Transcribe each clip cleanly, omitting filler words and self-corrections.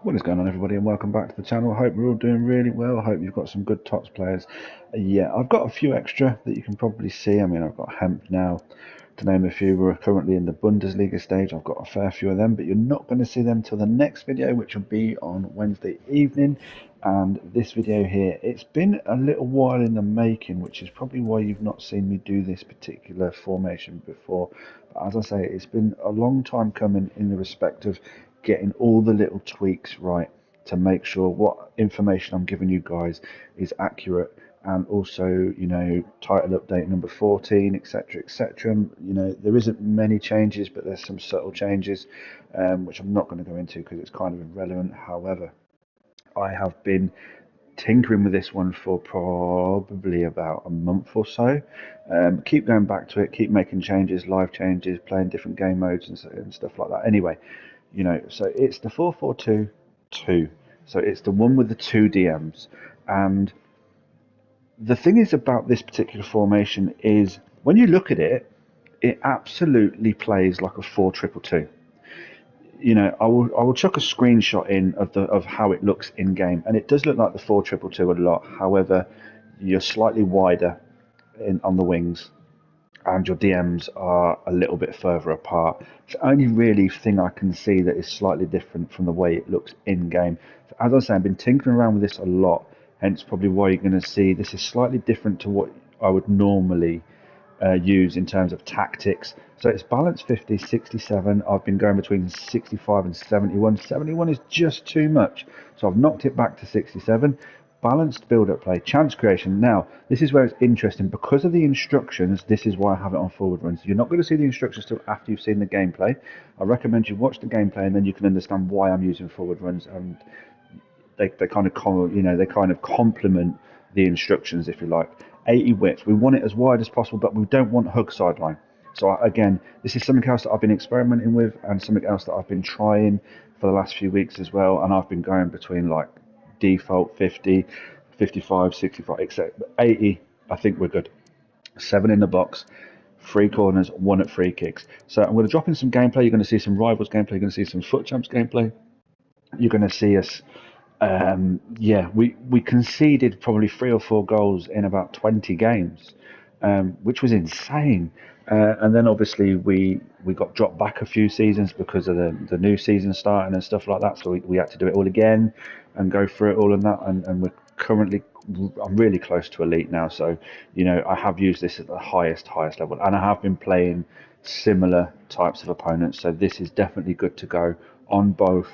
What is going on, everybody, and welcome back to the channel. I hope we're all doing really well. I hope you've got some good TOTS players. Yeah, I've got a few extra that you can probably see. I mean, I've got Hemp now, to name a few. We're currently in the Bundesliga stage. I've got a fair few of them, but you're not going to see them till the next video, which will be on Wednesday evening. And this video here, it's been a little while in the making, which is probably why you've not seen me do this particular formation before. But as I say, it's been a long time coming in the respect of getting all the little tweaks right to make sure what information I'm giving you guys is accurate, and also, title update number 14, etc., etc. There isn't many changes, but there's some subtle changes, which I'm not going to go into because it's kind of irrelevant. However, I have been tinkering with this one for probably about a month or so. Keep going back to it, keep making changes, live changes, playing different game modes and stuff like that. Anyway, so it's the 4-4-2-2. So it's the one with the two DMs. And the thing is about this particular formation is when you look at it, it absolutely plays like a 4-2-2. I will chuck a screenshot in of how it looks in game, and it does look like the 4-2-2 a lot. However, you're slightly wider on the wings, and your DMs are a little bit further apart. It's the only really thing I can see that is slightly different from the way it looks in game. So as I say, I've been tinkering around with this a lot, hence probably why you're going to see this is slightly different to what I would normally use in terms of tactics. So it's balance 50, 67. I've been going between 65 and 71. 71 is just too much, so I've knocked it back to 67. Balanced build-up play, chance creation. Now, this is where it's interesting. Because of the instructions, this is why I have it on forward runs. You're not going to see the instructions till after you've seen the gameplay. I recommend you watch the gameplay, and then you can understand why I'm using forward runs, and they kind of complement the instructions, if you like. 80 width. We want it as wide as possible, but we don't want hug sideline. So again, this is something else that I've been experimenting with, and something else that I've been trying for the last few weeks as well. And I've been going between like default 50, 55, 65, etc. 80. I think we're good. 7 in the box, 3 corners, 1 at free kicks. So I'm going to drop in some gameplay. You're going to see some rivals gameplay. You're going to see some foot champs gameplay. You're going to see us. We conceded probably 3 or 4 goals in about 20 games, which was insane. And then obviously we got dropped back a few seasons because of the new season starting and stuff like that. So we had to do it all again and go through it all and that. And we're currently, I'm really close to elite now. So, I have used this at the highest level, and I have been playing similar types of opponents. So this is definitely good to go on both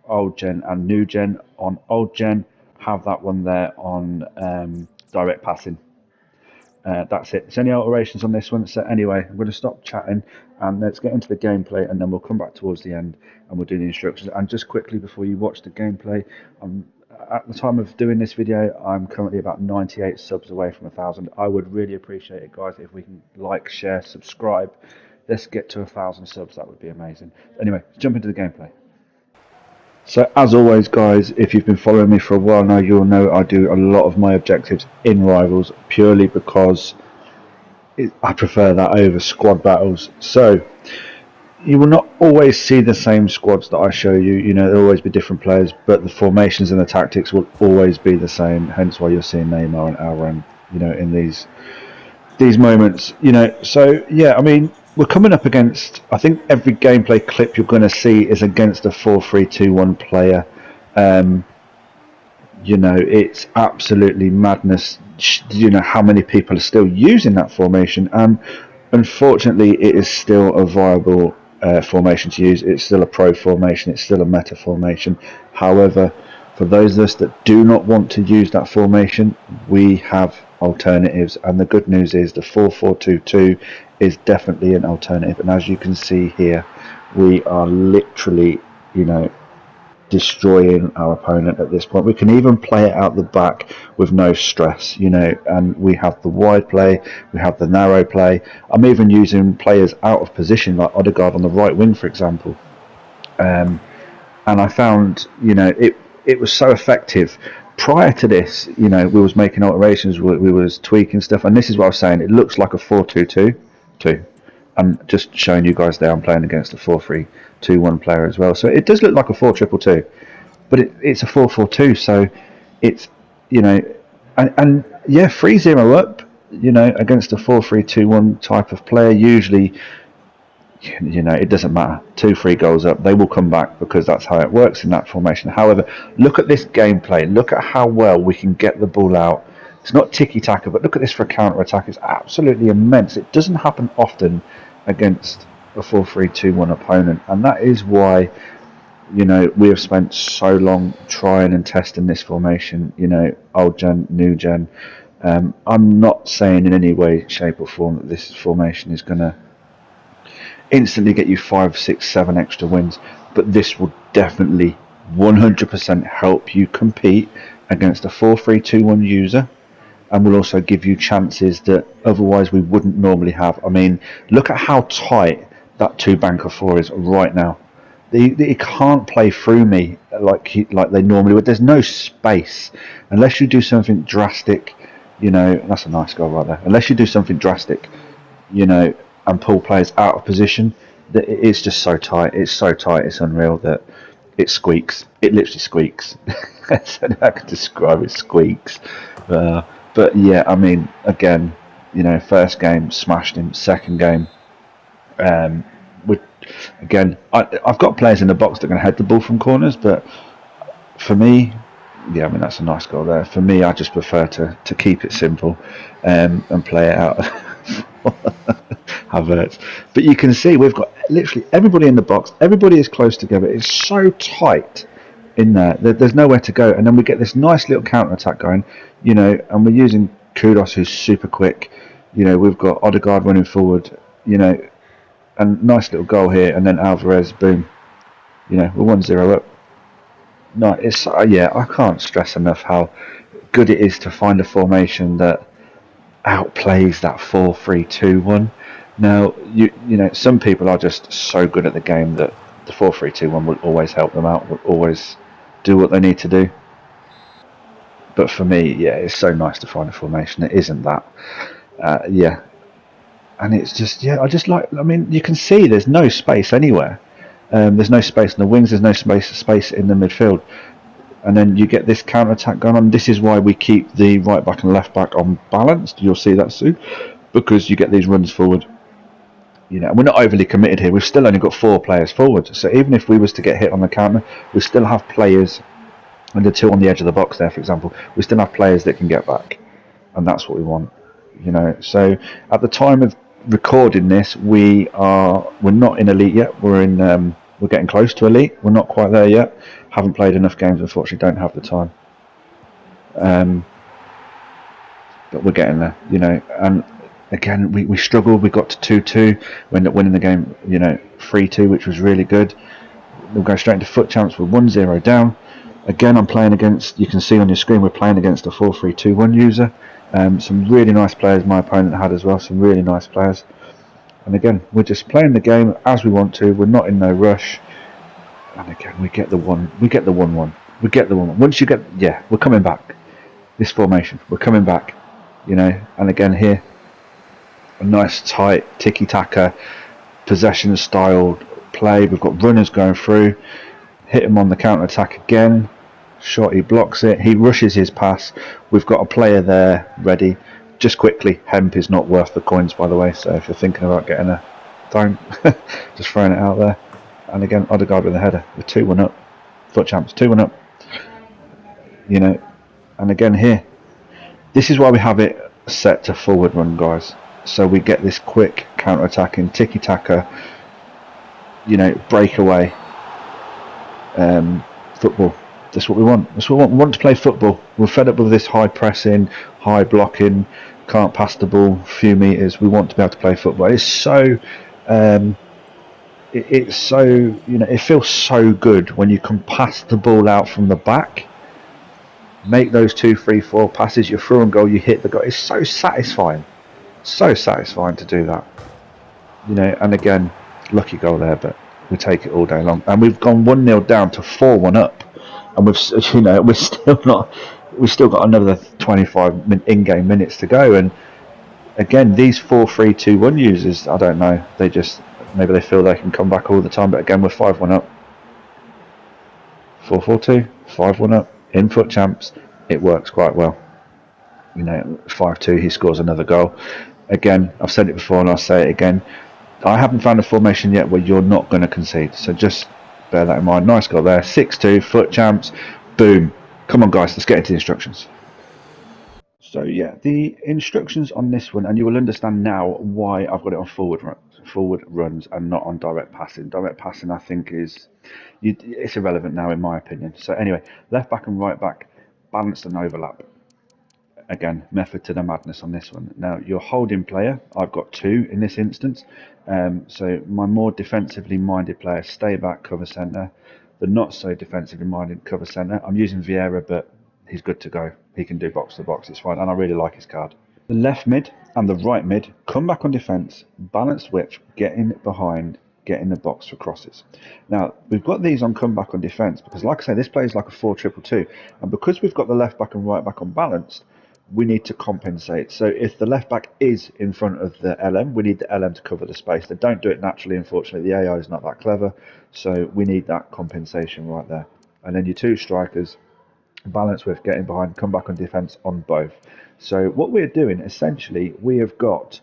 old gen and new gen. On old gen, have that one there on direct passing. That's it. There's any alterations on this one. So anyway, I'm going to stop chatting and let's get into the gameplay, and then we'll come back towards the end and we'll do the instructions. And just quickly before you watch the gameplay, at the time of doing this video, I'm currently about 98 subs away from 1,000. I would really appreciate it, guys, if we can like, share, subscribe. Let's get to 1,000 subs. That would be amazing. Anyway, let's jump into the gameplay. So as always, guys, if you've been following me for a while now, you'll know I do a lot of my objectives in Rivals purely because I prefer that over squad battles. So you will not always see the same squads that I show you. There'll always be different players, but the formations and the tactics will always be the same. Hence why you're seeing Neymar and Alvarez, in these moments. So yeah, I mean, we're coming up against, I think every gameplay clip you're going to see is against a 4-3-2-1 player. It's absolutely madness, how many people are still using that formation, and unfortunately it is still a viable formation to use. It's still a pro formation, it's still a meta formation. However, for those of us that do not want to use that formation, we have alternatives, and the good news is the 4-4-2-2 is definitely an alternative. And as you can see here, we are literally, destroying our opponent at this point. We can even play it out the back with no stress, and we have the wide play, we have the narrow play. I'm even using players out of position like Odegaard on the right wing, for example. And I found, it was so effective. Prior to this, we was making alterations, we was tweaking stuff, and this is what I was saying. It looks like a 4-2-2-2. I'm just showing you guys there I'm playing against a 4-3-2-1 player as well. So it does look like a 4-2-2-2. but it's a 4-4-2, so it's, you know, and yeah, 3-0 up, you know, against a 4-3-2-1 type of player. Usually, you know, it doesn't matter. 2-3 goals up, they will come back because that's how it works in that formation. However, look at this gameplay. Look at how well we can get the ball out. It's not tiki-taka, but look at this for a counter-attack. It's absolutely immense. It doesn't happen often against a 4-3-2-1 opponent, and that is why, you know, we have spent so long trying and testing this formation, you know, old gen, new gen. I'm not saying in any way, shape or form that this formation is going to instantly get you 5, 6, 7 extra wins, but this will definitely 100% help you compete against a 4-3-2-1 user, and will also give you chances that otherwise we wouldn't normally have. I mean, look at how tight that 2 banker 4 is right now. He can't play through me like they normally would. There's no space unless you do something drastic. You know, that's a nice goal right there. Unless you do something drastic, you know, and pull players out of position, that it's just so tight. It's so tight. It's unreal that it squeaks. It literally squeaks. That's how I can describe it. Squeaks. But yeah, I mean, again, you know, first game smashed him. Second game, again, I've got players in the box that are going to head the ball from corners, but for me, yeah, I mean, that's a nice goal there. For me, I just prefer to keep it simple and play it out. Havertz. But you can see we've got literally everybody in the box. Everybody is close together. It's so tight in there. There's nowhere to go. And then we get this nice little counter-attack going, you know, and we're using Kudus, who's super quick. You know, we've got Odegaard running forward, you know, and nice little goal here, and then Alvarez, boom. You know, we're 1-0 up. No, it's yeah, I can't stress enough how good it is to find a formation that outplays that 4-3-2-1. Now, you know, some people are just so good at the game that the 4-3-2-1 will always help them out, will always do what they need to do. But for me, yeah, it's so nice to find a formation that isn't that. Yeah. And it's just, yeah, I mean, you can see there's no space anywhere. There's no space in the wings, there's no space in the midfield. And then you get this counter-attack going on. This is why we keep the right back and left back on balanced. You'll see that soon. Because you get these runs forward. You know, we're not overly committed here. We've still only got 4 players forward. So even if we was to get hit on the counter, we still have players, and the 2 on the edge of the box there, for example, we still have players that can get back. And that's what we want. You know, so at the time of recording this, we're not in elite yet. We're getting close to elite. We're not quite there yet. Haven't played enough games, unfortunately. Don't have the time. But we're getting there, you know. And again, we struggled. We got to 2-2. We ended up winning the game, you know, 3-2, which was really good. We'll go straight into foot champs. We're 1-0 down. Again, I'm playing against. You can see on your screen, we're playing against a 4-3-2-1 user. Some really nice players my opponent had as well. Some really nice players. And again, we're just playing the game as we want to. We're not in no rush. And again, we get the 1-1. We get the 1-1. Once you get, yeah, we're coming back. This formation, we're coming back. You know, and again here, a nice tight tiki-taka possession styled play. We've got runners going through. Hit him on the counter attack again. Shot, he blocks it. He rushes his pass. We've got a player there ready. Just quickly, Hemp is not worth the coins, by the way. So if you're thinking about getting a, don't. Just throwing it out there. And again, Odegaard with a header. We're 2-1 up. Foot champs, 2-1 up. You know, and again here, this is why we have it set to forward run, guys. So we get this quick counter-attacking tiki-taka, you know, breakaway football. That's what we want. That's what we want. We want to play football. We're fed up with this high pressing, high blocking, can't pass the ball a few metres. We want to be able to play football. It's so, it's so, you know, it feels so good when you can pass the ball out from the back, make those 2, 3, 4 passes, you're through and goal, you hit the goal. It's so satisfying. So satisfying to do that. You know, and again, lucky goal there, but we take it all day long. And we've gone 1-0 down to 4-1 up. And we've, you know, we've still got another 25 in-game minutes to go. And again, these 4-3-2-1 users, I don't know, maybe they feel they can come back all the time. But again, we're 5-1 up. 4-4-2, 5-1 up, in FUT Champs, it works quite well. You know, 5-2, he scores another goal. Again, I've said it before and I'll say it again. I haven't found a formation yet where you're not going to concede, so just bear that in mind. Nice goal there. 6-2, FUT Champs, boom. Come on, guys, let's get into the instructions. So yeah, the instructions on this one, and you will understand now why I've got it on forward runs and not on direct passing. Direct passing, I think, it's irrelevant now in my opinion. So anyway, left back and right back, balanced and overlap. Again, method to the madness on this one. Now, your holding player, I've got two in this instance. So my more defensively minded players stay back, cover centre. The not so defensively minded cover centre. I'm using Vieira, but he's good to go. He can do box to box, it's fine, and I really like his card. The left mid and the right mid come back on defence, balanced width, get in behind, get in the box for crosses. Now, we've got these on comeback on defence because, like I say, this plays like a 4-2-2, and because we've got the left back and right back unbalanced, we need to compensate. So if the left back is in front of the LM, we need the LM to cover the space. They don't do it naturally, unfortunately. The AI is not that clever, so we need that compensation right there. And then your two strikers, balance with getting behind, come back on defence on both. So what we're doing, essentially, we have got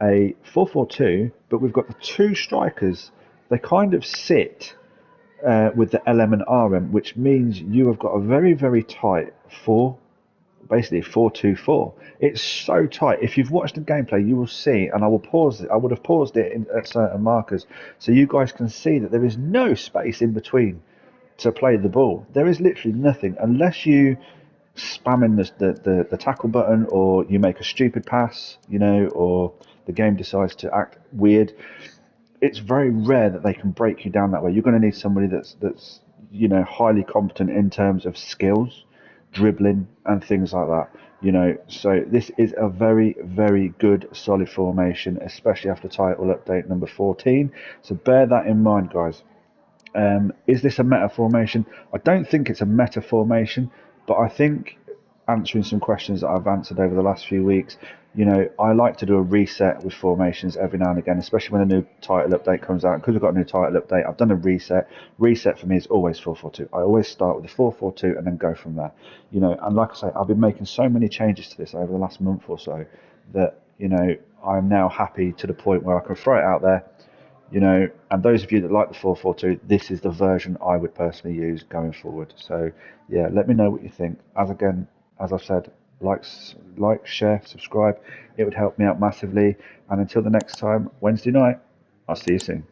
a 4-4-2, but we've got the two strikers. They kind of sit with the LM and RM, which means you have got a very, very tight basically 4-2-4. It's so tight. If you've watched the gameplay, you will see, and I will pause it. I would have paused it at certain markers so you guys can see that there is no space in between to play the ball. There is literally nothing unless you spamming the tackle button, or you make a stupid pass, you know, or the game decides to act weird. It's very rare that they can break you down that way. You're going to need somebody that's you know, highly competent in terms of skills, dribbling and things like that, you know. So this is a very, very good solid formation, especially after title update number 14. So bear that in mind, guys. Is this a meta formation? I don't think it's a meta formation, but I think, answering some questions that I've answered over the last few weeks, you know, I like to do a reset with formations every now and again, especially when a new title update comes out. Because we've got a new title update, I've done a reset. Reset for me is always 4-4-2. I always start with the 4-4-2 and then go from there. You know, and like I say, I've been making so many changes to this over the last month or so that, you know, I'm now happy to the point where I can throw it out there. You know, and those of you that like the 4-4-2, this is the version I would personally use going forward. So yeah, let me know what you think. As I've said, like, share, subscribe. It would help me out massively. And until the next time, Wednesday night, I'll see you soon.